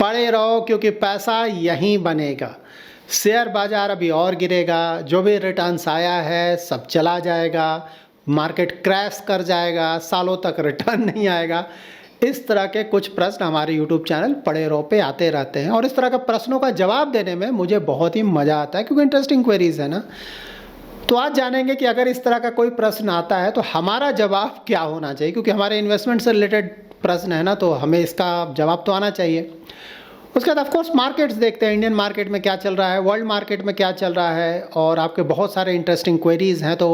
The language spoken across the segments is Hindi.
पड़े रहो क्योंकि पैसा यहीं बनेगा। शेयर बाजार अभी और गिरेगा, जो भी रिटर्न्स आया है सब चला जाएगा, मार्केट क्रैश कर जाएगा, सालों तक रिटर्न नहीं आएगा। इस तरह के कुछ प्रश्न हमारे YouTube चैनल पड़े रहो पे आते रहते हैं और इस तरह के प्रश्नों का जवाब देने में मुझे बहुत ही मज़ा आता है क्योंकि इंटरेस्टिंग क्वेरीज है ना। तो आज जानेंगे कि अगर इस तरह का कोई प्रश्न आता है तो हमारा जवाब क्या होना चाहिए, क्योंकि हमारे इन्वेस्टमेंट से रिलेटेड प्रश्न है ना, तो हमें इसका जवाब तो आना चाहिए। उसके बाद ऑफकोर्स मार्केट्स देखते हैं, इंडियन मार्केट में क्या चल रहा है, वर्ल्ड मार्केट में क्या चल रहा है, और आपके बहुत सारे इंटरेस्टिंग क्वेरीज हैं। तो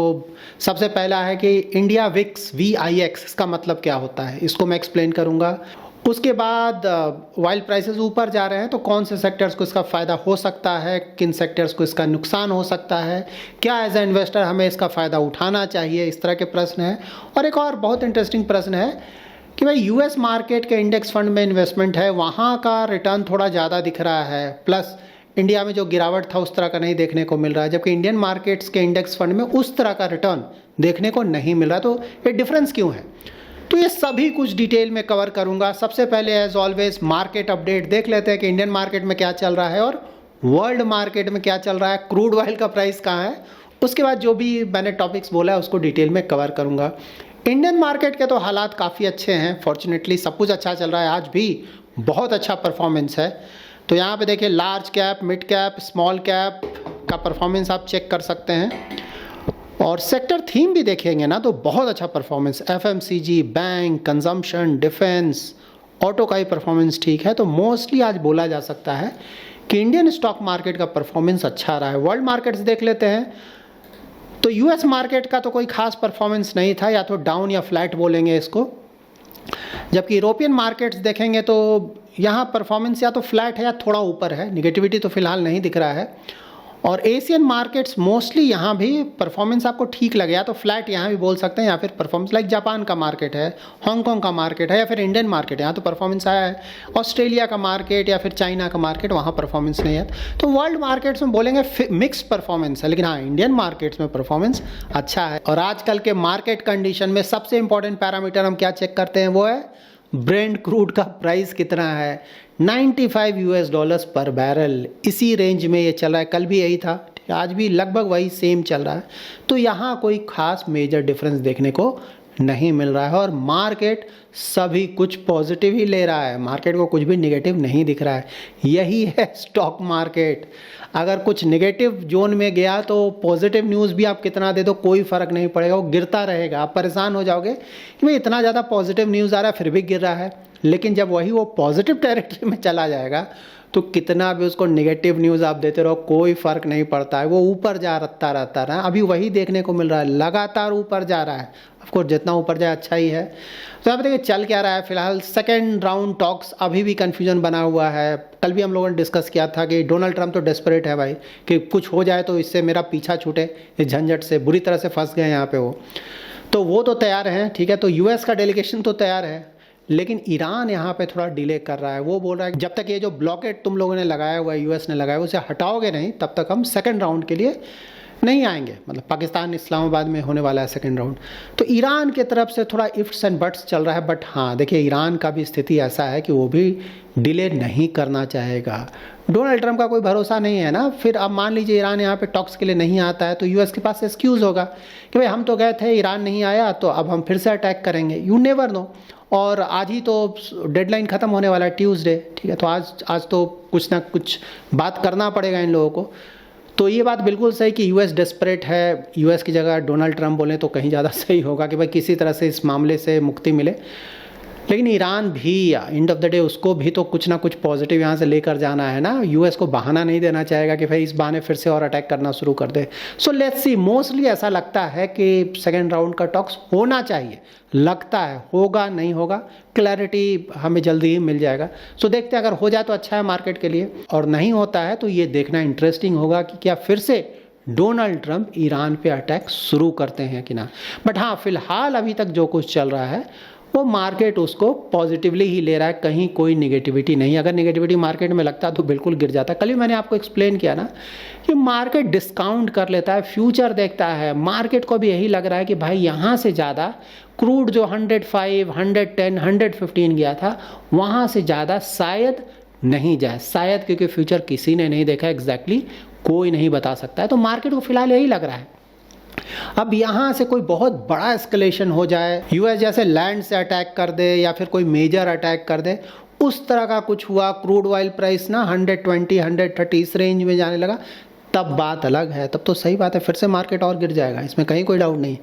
सबसे पहला है कि इंडिया विक्स VIX इसका मतलब क्या होता है, इसको मैं एक्सप्लेन करूँगा। उसके बाद वाइल प्राइसेस ऊपर जा रहे हैं तो कौन से सेक्टर्स को इसका फ़ायदा हो सकता है, किन सेक्टर्स को इसका नुकसान हो सकता है, क्या एज ए इन्वेस्टर हमें इसका फ़ायदा उठाना चाहिए, इस तरह के प्रश्न हैं। और एक और बहुत इंटरेस्टिंग प्रश्न है कि भाई US मार्केट के इंडेक्स फंड में इन्वेस्टमेंट है, वहाँ का रिटर्न थोड़ा ज़्यादा दिख रहा है, प्लस इंडिया में जो गिरावट था उस तरह का नहीं देखने को मिल रहा है, जबकि इंडियन मार्केट्स के इंडेक्स फंड में उस तरह का रिटर्न देखने को नहीं मिल रहा। तो ये डिफरेंस क्यों है, तो ये सभी कुछ डिटेल में कवर करूंगा। सबसे पहले एज ऑलवेज मार्केट अपडेट देख लेते हैं कि इंडियन मार्केट में क्या चल रहा है और वर्ल्ड मार्केट में क्या चल रहा है, क्रूड ऑयल का प्राइस कहाँ है। उसके बाद जो भी मैंने टॉपिक्स बोला है उसको डिटेल में कवर करूंगा। इंडियन मार्केट के तो हालात काफ़ी अच्छे हैं, फॉर्चुनेटली सब कुछ अच्छा चल रहा है, आज भी बहुत अच्छा परफॉर्मेंस है। तो यहाँ पे देखिए large cap, mid cap, small cap का परफॉर्मेंस आप चेक कर सकते हैं, और सेक्टर थीम भी देखेंगे ना तो बहुत अच्छा performance, FMCG, bank, consumption, defence, auto का ही परफॉर्मेंस ठीक है। तो मोस्टली आज बोला जा सकता है कि इंडियन स्टॉक मार्केट का परफॉर्मेंस अच्छा रहा है। वर्ल्ड मार्केट्स देख लेते हैं तो US मार्केट का तो कोई खास परफॉर्मेंस नहीं था, या तो डाउन या फ्लैट बोलेंगे इसको, जबकि यूरोपियन मार्केट्स देखेंगे तो यहाँ परफॉर्मेंस या तो फ्लैट है या थोड़ा ऊपर है, निगेटिविटी तो फिलहाल नहीं दिख रहा है। और एशियन मार्केट्स मोस्टली यहाँ भी परफॉर्मेंस आपको ठीक लगे, या तो फ्लैट यहाँ भी बोल सकते हैं, या फिर परफॉर्मेंस लाइक जापान का मार्केट है, हांगकांग का मार्केट है, या फिर इंडियन मार्केट है, यहाँ तो परफॉर्मेंस आया है। ऑस्ट्रेलिया का मार्केट या फिर चाइना का मार्केट, वहाँ परफॉर्मेंस नहीं है। तो वर्ल्ड मार्केट्स में बोलेंगे मिक्स परफॉर्मेंस है, लेकिन हाँ इंडियन मार्केट्स में परफॉर्मेंस अच्छा है। और आजकल के मार्केट कंडीशन में सबसे इंपॉर्टेंट पैरामीटर हम क्या चेक करते हैं, वो है ब्रेंट क्रूड का प्राइस कितना है, $95 पर बैरल, इसी रेंज में ये चल रहा है, कल भी यही था, आज भी लगभग वही सेम चल रहा है। तो यहाँ कोई खास मेजर डिफरेंस देखने को नहीं मिल रहा है, और मार्केट सभी कुछ पॉजिटिव ही ले रहा है, मार्केट को कुछ भी नेगेटिव नहीं दिख रहा है। यही है स्टॉक मार्केट। अगर कुछ नेगेटिव जोन में गया तो पॉजिटिव न्यूज़ भी आप कितना दे दो कोई फ़र्क नहीं पड़ेगा, वो गिरता रहेगा। आप परेशान हो जाओगे कि भाई इतना ज़्यादा पॉजिटिव न्यूज़ आ रहा है फिर भी गिर रहा है, लेकिन जब वही वो पॉजिटिव टेरिटरी में चला जाएगा तो कितना भी उसको नेगेटिव न्यूज़ आप देते रहो कोई फ़र्क नहीं पड़ता है, वो ऊपर जा रहता है। अभी वही देखने को मिल रहा है, लगातार ऊपर जा रहा है। ऑफकोर्स जितना ऊपर जाए अच्छा ही है। तो यहाँ पे देखिए चल क्या रहा है फिलहाल, सेकेंड राउंड टॉक्स अभी भी कन्फ्यूजन बना हुआ है। कल भी हम लोगों ने डिस्कस किया था कि डोनाल्ड ट्रंप तो डेस्परेट है भाई, कि कुछ हो जाए तो इससे मेरा पीछा छूटे, इस झंझट से बुरी तरह से फंस गए यहाँ पे वो तो तैयार हैं, ठीक है। तो US का डेलीगेशन तो तैयार है, लेकिन ईरान यहाँ पे थोड़ा डिले कर रहा है। वो बोल रहा है जब तक ये जो ब्लॉकेट तुम लोगों ने लगाया हुआ है, US ने लगाया हुआ, उसे हटाओगे नहीं तब तक हम सेकंड राउंड के लिए नहीं आएंगे। मतलब पाकिस्तान इस्लामाबाद में होने वाला है सेकंड राउंड। तो ईरान की तरफ से थोड़ा इफ्स एंड बट्स चल रहा है, बट हाँ देखिए ईरान का भी स्थिति ऐसा है कि वो भी डिले नहीं करना चाहेगा। डोनाल्ड ट्रंप का कोई भरोसा नहीं है ना, फिर अब मान लीजिए ईरान यहाँ पे टॉक्स के लिए नहीं आता है तो US के पास एक्सक्यूज़ होगा कि भाई हम तो गए थे, ईरान नहीं आया तो अब हम फिर से अटैक करेंगे। You never know. और आज ही तो डेडलाइन ख़त्म होने वाला है, ट्यूसडे, ठीक है। तो आज तो कुछ ना कुछ बात करना पड़ेगा इन लोगों को। तो ये बात बिल्कुल सही कि US डेस्परेट है, US की जगह डोनाल्ड ट्रंप बोले तो कहीं ज़्यादा सही होगा कि भाई किसी तरह से इस मामले से मुक्ति मिले। लेकिन ईरान भी एंड ऑफ द डे उसको भी तो कुछ ना कुछ पॉजिटिव यहाँ से लेकर जाना है ना, US को बहाना नहीं देना चाहेगा कि भाई इस बहाने फिर से और अटैक करना शुरू कर दे। सो लेट्स सी, मोस्टली ऐसा लगता है कि सेकेंड राउंड का टॉक्स होना चाहिए, लगता है होगा नहीं होगा, क्लैरिटी हमें जल्दी ही मिल जाएगा। सो देखते हैं, अगर हो जाए तो अच्छा है मार्केट के लिए, और नहीं होता है तो ये देखना इंटरेस्टिंग होगा कि क्या फिर से डोनाल्ड ट्रंप ईरान पे अटैक शुरू करते हैं कि ना। बट हाँ फिलहाल अभी तक जो कुछ चल रहा है वो मार्केट उसको पॉजिटिवली ही ले रहा है, कहीं कोई नेगेटिविटी नहीं। अगर नेगेटिविटी मार्केट में लगता तो बिल्कुल गिर जाता। कल ही मैंने आपको एक्सप्लेन किया ना कि मार्केट डिस्काउंट कर लेता है, फ्यूचर देखता है। मार्केट को भी यही लग रहा है कि भाई यहाँ से ज़्यादा क्रूड जो 105, 110, 115 गया था, वहाँ से ज़्यादा शायद नहीं जाए शायद, क्योंकि फ्यूचर किसी ने नहीं देखा एग्जैक्टली, कोई नहीं बता सकता है। तो मार्केट को फिलहाल यही लग रहा है। अब यहाँ से कोई बहुत बड़ा एस्केलेशन हो जाए, यूएस जैसे लैंड से अटैक कर दे या फिर कोई मेजर अटैक कर दे, उस तरह का कुछ हुआ, क्रूड ऑयल प्राइस ना 120 130 इस रेंज में जाने लगा, तब बात अलग है, तब तो सही बात है, फिर से मार्केट और गिर जाएगा, इसमें कहीं कोई डाउट नहीं।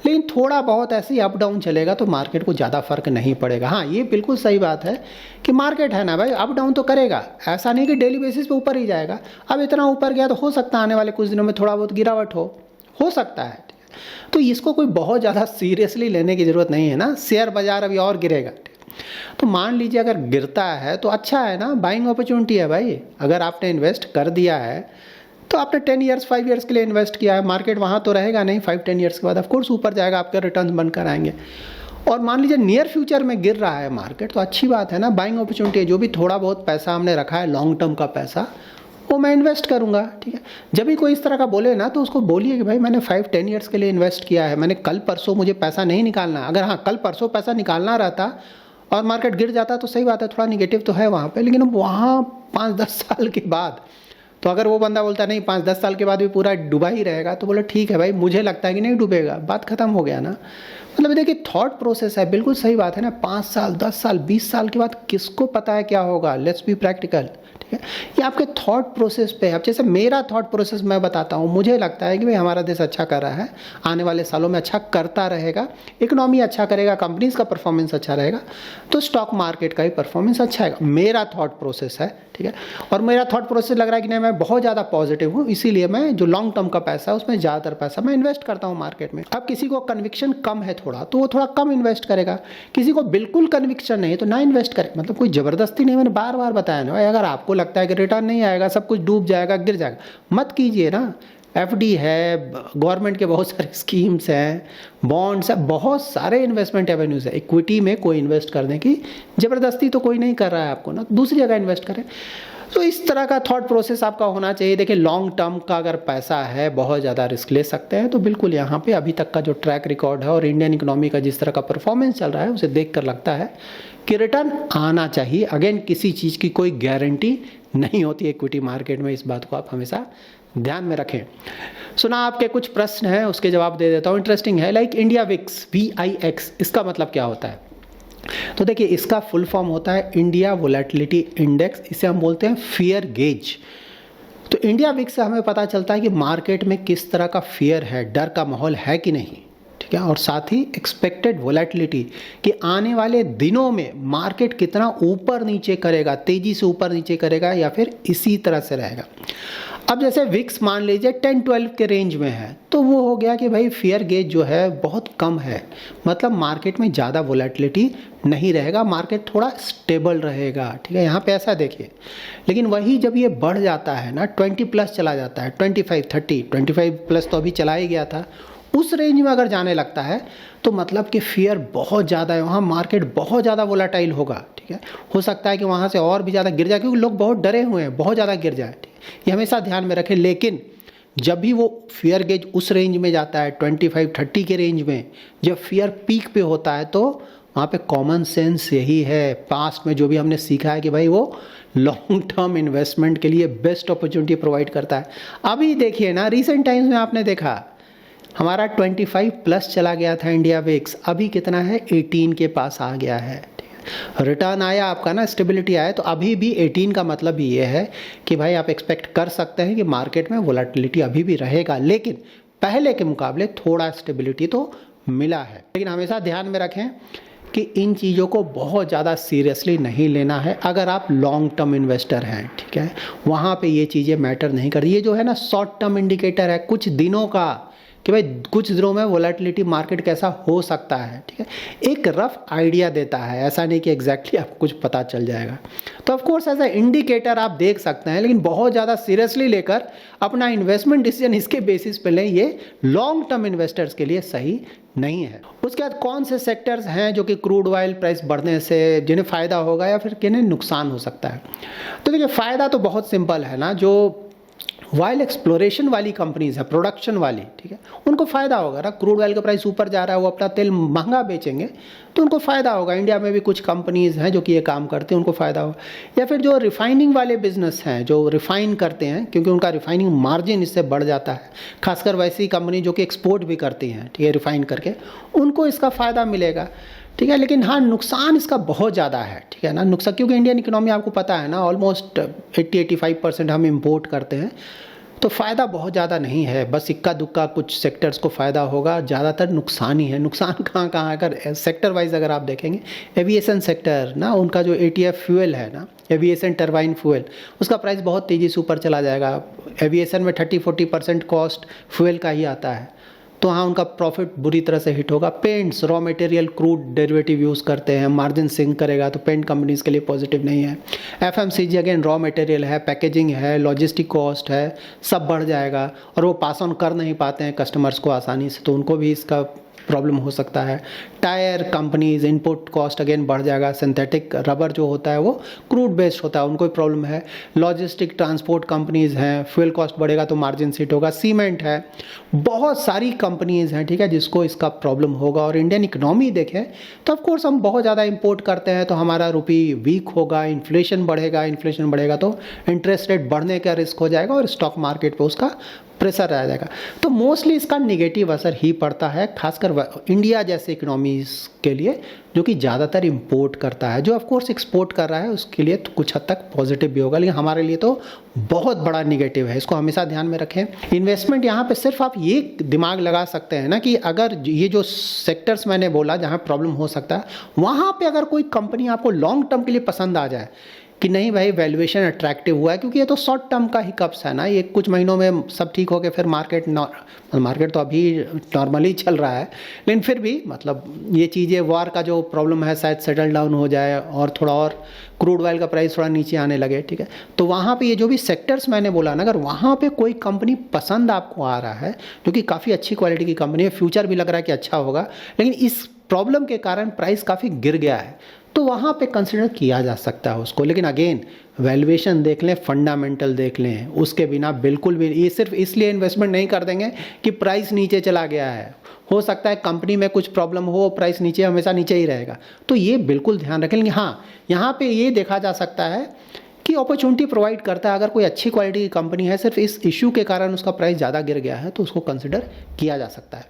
लेकिन थोड़ा बहुत ऐसे ही अप डाउन चलेगा तो मार्केट को ज़्यादा फर्क नहीं पड़ेगा। हाँ, ये बिल्कुल सही बात है कि मार्केट है ना भाई, अप डाउन तो करेगा, ऐसा नहीं कि डेली बेसिस पे ऊपर ही जाएगा। अब इतना ऊपर गया तो हो सकता है आने वाले कुछ दिनों में थोड़ा बहुत गिरावट हो सकता है। तो इसको कोई बहुत ज़्यादा सीरियसली लेने की ज़रूरत नहीं है ना। शेयर बाजार अभी और गिरेगा, तो मान लीजिए अगर गिरता है तो अच्छा है ना, बाइंग अपॉर्चुनिटी है भाई। अगर आपने इन्वेस्ट कर दिया है तो आपने 10 ईयर्स 5 ईयर्स के लिए इन्वेस्ट किया है, मार्केट वहाँ तो रहेगा नहीं, 5-10 ईयर्स के बाद ऑफकोर्स ऊपर जाएगा, आपके रिटर्न बनकर आएंगे। और मान लीजिए नियर फ्यूचर में गिर रहा है मार्केट, तो अच्छी बात है ना, बाइंग अपॉर्चुनिटी है। जो भी थोड़ा बहुत पैसा हमने रखा है लॉन्ग टर्म का पैसा, वो मैं इन्वेस्ट करूंगा, ठीक है। जब भी कोई इस तरह का बोले ना तो उसको बोलिए कि भाई मैंने 5-10 ईयर्स के लिए इन्वेस्ट किया है, मैंने कल परसों मुझे पैसा नहीं निकालना। अगर हाँ कल परसों पैसा निकालना रहता और मार्केट गिर जाता तो सही बात है, थोड़ा निगेटिव तो है वहाँ पे, लेकिन अब वहाँ 5-10 साल के बाद, तो अगर वो बंदा बोलता नहीं 5-10 साल के बाद भी पूरा डूबा ही रहेगा, तो बोले ठीक है भाई, मुझे लगता है कि नहीं डूबेगा, बात खत्म हो गया ना। मतलब देखिए थॉट प्रोसेस है, बिल्कुल सही बात है ना। 5 साल 10 साल 20 साल के बाद किसको पता है क्या होगा, लेट्स बी प्रैक्टिकल, ठीक है। ये आपके थॉट प्रोसेस पे है। अब जैसे मेरा थॉट प्रोसेस मैं बताता हूँ, मुझे लगता है कि भाई हमारा देश अच्छा कर रहा है, आने वाले सालों में अच्छा करता रहेगा, इकोनॉमी अच्छा करेगा, कंपनीज का परफॉर्मेंस अच्छा रहेगा, तो स्टॉक मार्केट का ही परफॉर्मेंस अच्छा है। मेरा थॉट प्रोसेस है, ठीक है। और मेरा थॉट प्रोसेस लग रहा है कि नहीं मैं बहुत ज़्यादा पॉजिटिव हूँ, इसीलिए मैं जो लॉन्ग टर्म का पैसा है उसमें ज़्यादातर पैसा मैं इन्वेस्ट करता हूँ मार्केट में। अब किसी को कन्विक्शन कम है थोड़ा, तो वो थोड़ा कम इन्वेस्ट करेगा, किसी को बिल्कुल कन्विक्शन नहीं तो ना इन्वेस्ट करे। मतलब कोई ज़बरदस्ती नहीं, मैंने बार बार बताया ना भाई, अगर आपको लगता है कि रिटर्न नहीं आएगा, सब कुछ डूब जाएगा, गिर जाएगा, मत कीजिए ना। एफडी है, गवर्नमेंट के बहुत सारे स्कीम्स हैं, बॉन्ड्स है, बहुत सारे इन्वेस्टमेंट एवेन्यूज़ है। इक्विटी में कोई इन्वेस्ट करने की ज़बरदस्ती तो कोई नहीं कर रहा है आपको ना, दूसरी जगह इन्वेस्ट करें। तो इस तरह का थॉट प्रोसेस आपका होना चाहिए। देखिए लॉन्ग टर्म का अगर पैसा है, बहुत ज़्यादा रिस्क ले सकते हैं, तो बिल्कुल यहाँ पे अभी तक का जो ट्रैक रिकॉर्ड है और इंडियन इकोनॉमी का जिस तरह का परफॉर्मेंस चल रहा है, उसे देख कर लगता है कि रिटर्न आना चाहिए। अगेन किसी चीज़ की कोई गारंटी नहीं होती इक्विटी मार्केट में, इस बात को आप हमेशा ध्यान में रखें। सुना आपके कुछ प्रश्न हैं, उसके जवाब दे देता हूँ। इंटरेस्टिंग है, लाइक इंडिया विक्स VIX, इसका मतलब क्या होता है? तो देखिए इसका फुल फॉर्म होता है इंडिया वोलेटिलिटी इंडेक्स, इसे हम बोलते हैं फियर गेज। तो इंडिया विक्स से हमें पता चलता है कि मार्केट में किस तरह का फियर है, डर का माहौल है कि नहीं, ठीक है। और साथ ही एक्सपेक्टेड वोलेटिलिटी, कि आने वाले दिनों में मार्केट कितना ऊपर नीचे करेगा, तेजी से ऊपर नीचे करेगा या फिर इसी तरह से रहेगा। अब जैसे विक्स मान लीजिए 10-12 के रेंज में है, तो वो हो गया कि भाई फियर गेज जो है बहुत कम है, मतलब मार्केट में ज़्यादा वोलेटिलिटी नहीं रहेगा, मार्केट थोड़ा स्टेबल रहेगा, ठीक है। यहाँ पे ऐसा देखिए, लेकिन वही जब ये बढ़ जाता है ना, 20+ चला जाता है, 25-30, 25+ तो अभी चला ही गया था, उस रेंज में अगर जाने लगता है तो मतलब कि फियर बहुत ज़्यादा है, वहाँ मार्केट बहुत ज़्यादा वोलेटाइल होगा, ठीक है। हो सकता है कि वहाँ से और भी ज़्यादा गिर जाए, क्योंकि लोग बहुत डरे हुए हैं, बहुत ज़्यादा गिर जाए, ठीक है। ये हमेशा ध्यान में रखें। लेकिन जब भी वो फियर गेज उस रेंज में जाता है 25-30 के रेंज में, जब फियर पीक पे होता है, तो वहाँ पे कॉमन सेंस यही है, पास्ट में जो भी हमने सीखा है कि भाई वो लॉन्ग टर्म इन्वेस्टमेंट के लिए बेस्ट अपॉर्चुनिटी प्रोवाइड करता है। अभी देखिए ना, रिसेंट टाइम्स में आपने देखा हमारा 25+ चला गया था इंडिया विक्स, अभी कितना है, 18 के पास आ गया है, ठीक है। रिटर्न आया आपका ना, स्टेबिलिटी आया, तो अभी भी 18 का मतलब ये है कि भाई आप एक्सपेक्ट कर सकते हैं कि मार्केट में वोलेटिलिटी अभी भी रहेगा, लेकिन पहले के मुकाबले थोड़ा स्टेबिलिटी तो मिला है। लेकिन हमेशा ध्यान में रखें कि इन चीज़ों को बहुत ज़्यादा सीरियसली नहीं लेना है अगर आप लॉन्ग टर्म इन्वेस्टर हैं, ठीक है। वहाँ पे ये चीज़ें मैटर नहीं कर रही। ये जो है ना शॉर्ट टर्म इंडिकेटर है कुछ दिनों का, कि भाई कुछ दिनों में वोलेटिलिटी मार्केट कैसा हो सकता है, ठीक है। एक रफ आइडिया देता है, ऐसा नहीं कि एग्जैक्टली आपको कुछ पता चल जाएगा। तो of course as a indicator आप देख सकते हैं, लेकिन बहुत ज़्यादा सीरियसली लेकर अपना इन्वेस्टमेंट डिसीजन इसके बेसिस पे लें, ये लॉन्ग टर्म इन्वेस्टर्स के लिए सही नहीं है। उसके बाद कौन से सेक्टर्स हैं जो कि क्रूड ऑयल प्राइस बढ़ने से जिन्हें फ़ायदा होगा या फिर किन्हें नुकसान हो सकता है? तो देखिए फ़ायदा तो बहुत सिंपल है ना, जो वाइल एक्सप्लोरेशन वाली कंपनीज है, प्रोडक्शन वाली, ठीक है, उनको फ़ायदा होगा ना। क्रूड ऑयल का प्राइस ऊपर जा रहा है, वो अपना तेल महंगा बेचेंगे तो उनको फ़ायदा होगा। इंडिया में भी कुछ कंपनीज हैं जो कि ये काम करते हैं, उनको फ़ायदा होगा। या फिर जो रिफाइनिंग वाले बिजनेस हैं, जो रिफाइन करते हैं, क्योंकि उनका रिफाइनिंग मार्जिन इससे बढ़ जाता है, खासकर वैसी कंपनी जो कि एक्सपोर्ट भी करती हैं, ठीक है, रिफाइन करके, उनको इसका फ़ायदा मिलेगा, ठीक है। लेकिन हाँ, नुकसान इसका बहुत ज़्यादा है, ठीक है ना, नुकसान, क्योंकि इंडियन इकोनॉमी आपको पता है ना, ऑलमोस्ट 80-85% हम इम्पोर्ट करते हैं, तो फ़ायदा बहुत ज़्यादा नहीं है। बस इक्का दुक्का कुछ सेक्टर्स को फ़ायदा होगा, ज़्यादातर नुकसान ही है। नुकसान कहाँ कहाँ है, अगर सेक्टर वाइज अगर आप देखेंगे, एविएशन सेक्टर ना, उनका जो ATF फ्यूल है ना, एविएशन टरबाइन फ्यूल, उसका प्राइस बहुत तेज़ी से ऊपर चला जाएगा। एविएशन में 30-40% कॉस्ट फ्यूल का ही आता है, तो हाँ, उनका प्रॉफिट बुरी तरह से हिट होगा। Paints, raw material, crude derivative use करते हैं, मार्जिन सिंक करेगा, तो पेंट कंपनीज के लिए पॉजिटिव नहीं है। FMCG अगेन रॉ मटेरियल है, पैकेजिंग है, लॉजिस्टिक कॉस्ट है, सब बढ़ जाएगा और वो पास ऑन कर नहीं पाते हैं कस्टमर्स को आसानी से, तो उनको भी इसका प्रॉब्लम हो सकता है। Tyre companies, input cost again बढ़ जाएगा। सिंथेटिक रबर जो होता है वो क्रूड बेस्ड होता है, उनको भी प्रॉब्लम है। लॉजिस्टिक ट्रांसपोर्ट कंपनीज हैं, फ्यूल कॉस्ट बढ़ेगा तो मार्जिन हिट होगा। सीमेंट है, बहुत सारी कंपनीज हैं, ठीक है, जिसको इसका प्रॉब्लम होगा। और इंडियन इकोनॉमी देखें तो ऑफकोर्स हम बहुत ज़्यादा इंपोर्ट करते हैं, तो हमारा रुपी वीक होगा, इन्फ्लेशन बढ़ेगा तो इंटरेस्ट रेट बढ़ने का रिस्क हो जाएगा और स्टॉक मार्केट पे उसका प्रेशर आ जाएगा। तो मोस्टली इसका नेगेटिव असर ही पड़ता है, खासकर इंडिया जैसे इकोनॉमीज के लिए, जो कि ज़्यादातर इंपोर्ट करता है। जो ऑफकोर्स एक्सपोर्ट कर रहा है उसके लिए तो कुछ हद तक पॉजिटिव भी होगा, लेकिन हमारे लिए तो बहुत बड़ा नेगेटिव है। इसको हमेशा ध्यान में रखें। इन्वेस्टमेंट यहाँ पे सिर्फ आप ये दिमाग लगा सकते हैं ना कि अगर ये जो सेक्टर्स मैंने बोला जहाँ प्रॉब्लम हो सकता है, वहाँ पर अगर कोई कंपनी आपको लॉन्ग टर्म के लिए पसंद आ जाए कि नहीं भाई वैल्यूएशन अट्रैक्टिव हुआ है, क्योंकि ये तो शॉर्ट टर्म का हिकअप्स है ना, ये कुछ महीनों में सब ठीक हो गए, फिर मार्केट तो अभी नॉर्मली चल रहा है, लेकिन फिर भी मतलब ये चीज़ें, वॉर का जो प्रॉब्लम है शायद सेटल डाउन हो जाए और थोड़ा और क्रूड ऑयल का प्राइस थोड़ा नीचे आने लगे, ठीक है, तो वहाँ पे ये जो भी सेक्टर्स मैंने बोला ना, अगर वहाँ पे कोई कंपनी पसंद आपको आ रहा है जो कि काफ़ी अच्छी क्वालिटी की कंपनी है, फ्यूचर भी लग रहा है कि अच्छा होगा, लेकिन इस प्रॉब्लम के कारण प्राइस काफ़ी गिर गया है, तो वहाँ पे कंसिडर किया जा सकता है उसको। लेकिन अगेन वैल्यूएशन देख लें, फंडामेंटल देख लें, उसके बिना बिल्कुल भी ये सिर्फ इसलिए इन्वेस्टमेंट नहीं कर देंगे कि प्राइस नीचे चला गया है। हो सकता है कंपनी में कुछ प्रॉब्लम हो, प्राइस नीचे हमेशा नीचे ही रहेगा, तो ये बिल्कुल ध्यान रखें। लेकिन हाँ, यहाँ पे ये देखा जा सकता है कि अपॉर्चुनिटी प्रोवाइड करता है। अगर कोई अच्छी क्वालिटी की कंपनी है, सिर्फ इस इशू के कारण उसका प्राइस ज़्यादा गिर गया है, तो उसको कंसिडर किया जा सकता है।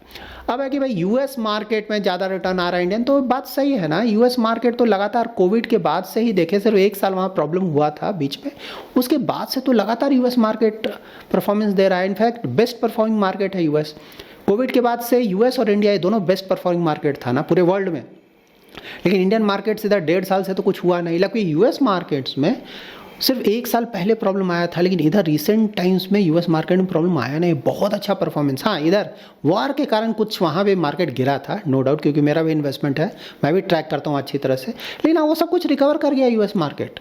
अब है कि भाई यूएस मार्केट में ज़्यादा रिटर्न आ रहा है इंडियन, तो बात सही है ना। यूएस मार्केट तो लगातार कोविड के बाद से ही देखे, सिर्फ 1 साल वहाँ प्रॉब्लम हुआ था बीच में, उसके बाद से तो लगातार यूएस मार्केट परफॉर्मेंस दे रहा है। इनफैक्ट बेस्ट परफॉर्मिंग मार्केट है यूएस। कोविड के बाद से यूएस और इंडिया ये दोनों बेस्ट परफॉर्मिंग मार्केट था ना पूरे वर्ल्ड में, लेकिन इंडियन मार्केट से इधर 1.5 साल से तो कुछ हुआ नहीं। लेकिन यूएस मार्केट्स में सिर्फ 1 साल पहले प्रॉब्लम आया था, लेकिन इधर रिसेंट टाइम्स में यूएस मार्केट में प्रॉब्लम आया नहीं, बहुत अच्छा परफॉर्मेंस। हाँ, इधर वॉर के कारण कुछ वहाँ पे मार्केट गिरा था, नो डाउट, क्योंकि मेरा भी इन्वेस्टमेंट है, मैं भी ट्रैक करता हूँ अच्छी तरह से, लेकिन वो सब कुछ रिकवर कर गया यूएस मार्केट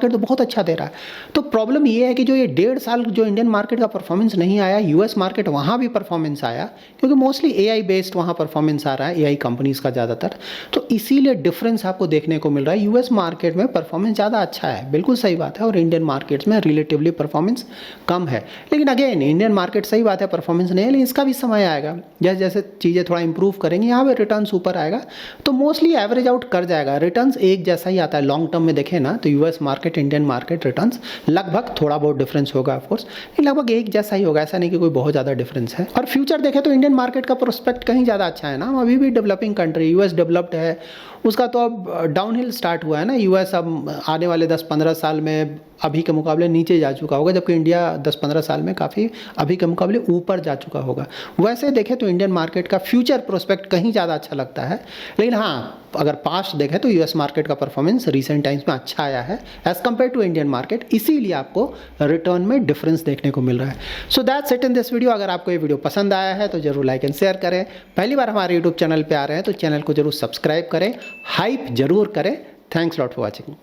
तो बहुत अच्छा दे रहा है। तो प्रॉब्लम ये है कि जो ये 1.5 साल जो इंडियन मार्केट का परफॉर्मेंस नहीं आया, यूएस मार्केट वहाँ भी परफॉर्मेंस आया, क्योंकि मोस्टली AI बेस्ड वहाँ परफॉर्मेंस आ रहा है, AI कंपनीज का ज़्यादातर, तो इसीलिए डिफरेंस आपको देखने को मिल रहा है। यूएस मार्केट में परफॉर्मेंस ज़्यादा अच्छा है, बिल्कुल सही बात है, और इंडियन मार्केट्स में रिलेटिवली परफॉर्मेंस कम है। लेकिन अगेन इंडियन मार्केट सही बात है परफॉर्मेंस नहीं है, लेकिन इसका भी समय आएगा, जैसे जैसे चीज़ें थोड़ा इंप्रूव करेंगी, यहाँ पे रिटर्न्स ऊपर आएगा, तो मोस्टली एवरेज आउट कर जाएगा। रिटर्न्स एक जैसा ही आता है लॉन्ग टर्म में देखें ना, तो US market Indian market returns लगभग, थोड़ा बहुत डिफरेंस होगा ऑफकोर्स, लेकिन लगभग एक जैसा ही होगा, ऐसा नहीं कि कोई बहुत ज़्यादा डिफरेंस है। और फ्यूचर देखें तो इंडियन मार्केट का प्रोस्पेक्ट कहीं ज़्यादा अच्छा है ना, हम अभी भी डेवलपिंग कंट्री, यूएस डेवलप्ड है, उसका तो अब डाउनहिल स्टार्ट हुआ है ना। यूएस अब आने वाले 10-15 साल में अभी के मुकाबले नीचे जा चुका होगा, जबकि इंडिया 10-15 साल में काफ़ी अभी के मुकाबले ऊपर जा चुका होगा। वैसे देखें तो इंडियन मार्केट का फ्यूचर प्रोस्पेक्ट कहीं ज़्यादा अच्छा लगता है, लेकिन हाँ, अगर पास्ट देखें तो यूएस मार्केट का परफॉर्मेंस रिसेंट टाइम्स में अच्छा आया है as compare to Indian market, इसीलिए आपको रिटर्न में डिफरेंस देखने को मिल रहा है। So that's it in this video. अगर आपको ये वीडियो पसंद आया है तो जरूर लाइक एंड शेयर करें। पहली बार हमारे यूट्यूब चैनल पर आ रहे हैं तो चैनल को जरूर सब्सक्राइब करें, हाइप जरूर करें। Thanks lot for watching.